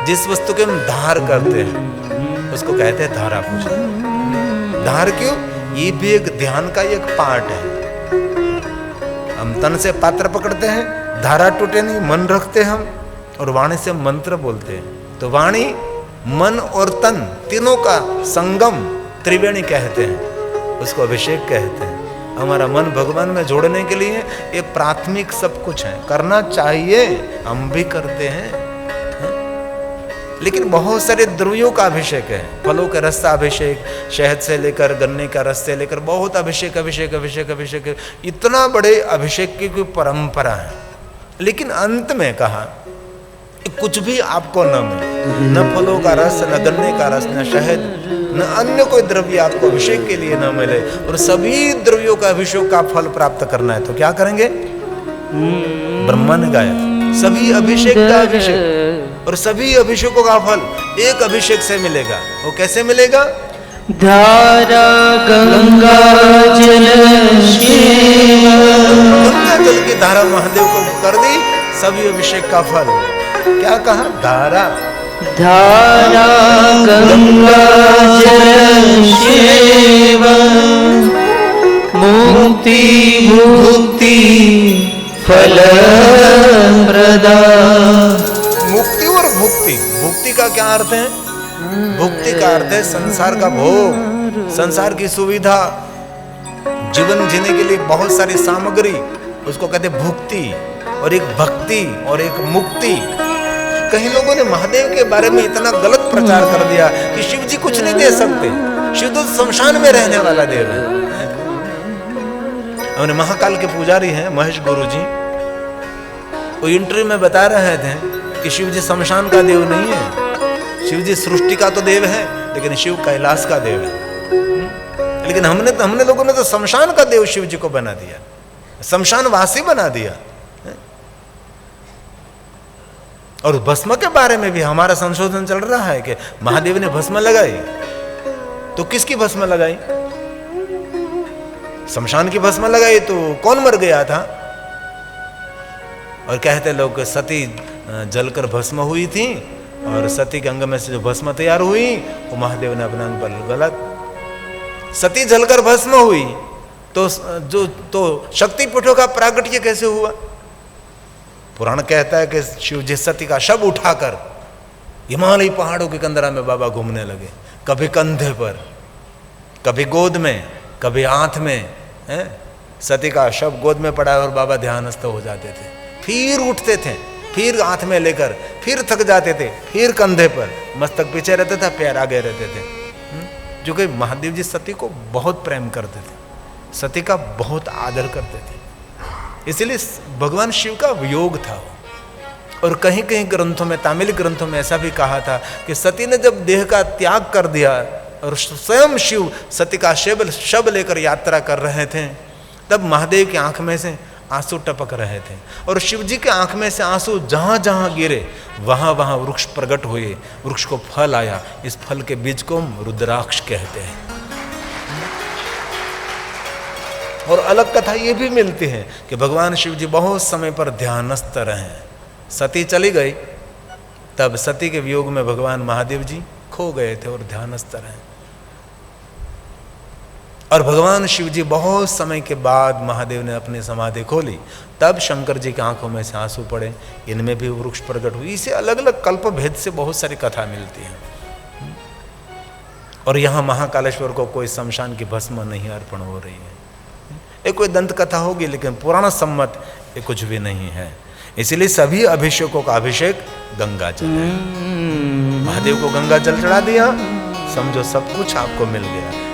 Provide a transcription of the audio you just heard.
जिस वस्तु के हम धार करते हैं उसको कहते हैं धारा पूजन। धार क्यों? ये भी एक ध्यान का एक पार्ट है। हम तन से पात्र पकड़ते हैं, धारा टूटे नहीं, मन रखते हम, और वाणी से मंत्र बोलते हैं। तो वाणी, मन और तन तीनों का संगम त्रिवेणी कहते हैं, उसको अभिषेक कहते हैं। हमारा मन भगवान में जोड़ने के लिए ये प्राथमिक सब कुछ है, करना चाहिए, हम भी करते हैं। लेकिन बहुत सारे द्रव्यों का अभिषेक है, फलों के रस का अभिषेक, शहद से लेकर गन्ने का रस से लेकर बहुत अभिषेक अभिषेक अभिषेक अभिषेक, इतना बड़े अभिषेक की कोई परंपरा है। लेकिन अंत में कहा कुछ भी आपको न मिले, न फलों का रस, न गन्ने का रस, न शहद, न अन्य कोई द्रव्य आपको अभिषेक के लिए न मिले, और सभी द्रव्यों का अभिषेक का फल प्राप्त करना है, तो क्या करेंगे? ब्रह्मा ने गाया सभी अभिषेक का अभिषेक, और सभी अभिषेकों का फल एक अभिषेक से मिलेगा। वो कैसे मिलेगा? धारा गंगा जल शिव, गंगा जल की धारा महादेव को कर दी, सभी अभिषेक का फल। क्या कहा? धारा, धारा गंगा जल शिव, मुक्ति मुक्ति फल प्रदा। मुक्ति और भुक्ति, भुक्ति का क्या अर्थ है? भुक्ति का अर्थ है संसार का भोग, संसार की सुविधा, जीवन जीने के लिए बहुत सारी सामग्री, उसको कहते हैं भुक्ति। और एक भक्ति और एक मुक्ति। कई लोगों ने महादेव के बारे में इतना गलत प्रचार कर दिया कि शिव जी कुछ नहीं दे सकते, शिव तो शमशान में रहने वाला देव है। हमने महाकाल के पुजारी हैं महेश गुरु जी, वो इंटरव्यू में बता रहे थे कि शिव जी शमशान का देव नहीं है, शिव जी सृष्टि का तो देव है, लेकिन शिव कैलाश का देव है। लेकिन हमने लोगों ने तो शमशान का देव शिव जी को बना दिया, शमशान वासी बना दिया। और भस्म के बारे में भी हमारा संशोधन चल रहा है कि महादेव ने भस्म लगाई, तो किसकी भस्म लगाई? शमशान की भस्म लगाई, तो कौन मर गया था? और कहते लोग सती जलकर भस्म हुई थी, और सती के अंग में से जो भस्म तैयार हुई वो महादेव ने अपने अंग पर। गलत। सती जलकर भस्म हुई तो शक्तिपीठों का प्रागट्य कैसे हुआ? पुराण कहता है कि शिव जी सती का शव उठाकर हिमालय पहाड़ों के कंदरा में बाबा घूमने लगे, कभी कंधे पर, कभी गोद में, कभी हाथ में। सती का शव गोद में पड़ा और बाबा ध्यानस्थ हो जाते थे, फिर उठते थे, फिर हाथ में लेकर, फिर थक जाते थे, फिर कंधे पर, मस्तक पीछे रहता था, पैर आगे रहते थे। जो कि महादेव जी सती को बहुत प्रेम करते थे, सती का बहुत आदर करते थे, इसलिए भगवान शिव का वियोग था। और कहीं कहीं ग्रंथों में, तमिल ग्रंथों में ऐसा भी कहा था कि सती ने जब देह का त्याग कर दिया और स्वयं शिव सती का शव लेकर यात्रा कर रहे थे, तब महादेव की आंख में से आंसू टपक रहे थे, और शिव जी के आंख में से आंसू जहां जहां गिरे वहां वहां वृक्ष प्रकट हुए, वृक्ष को फल आया। इस फल के बीज को हम रुद्राक्ष कहते हैं। और अलग कथा ये भी मिलती है कि भगवान शिव जी बहुत समय पर ध्यानस्थ रहे। सती चली गई, तब सती के वियोग में भगवान महादेव जी खो गए थे और ध्यानस्थ रहे। और भगवान शिव जी बहुत समय के बाद महादेव ने अपनी समाधि खोली, तब शंकर जी की आंखों में से आंसू पड़े, इनमें भी वृक्ष प्रकट हुई। इसे अलग अलग कल्प भेद से बहुत सारी कथा मिलती है। और यहाँ महाकालेश्वर को कोई शमशान की भस्म नहीं अर्पण हो रही है, ये कोई दंत कथा होगी, लेकिन पुराण सम्मत ये कुछ भी नहीं है। इसलिए सभी अभिषेकों का अभिषेक गंगा जल है। महादेव को गंगा जल चढ़ा दिया, समझो सब कुछ आपको मिल गया।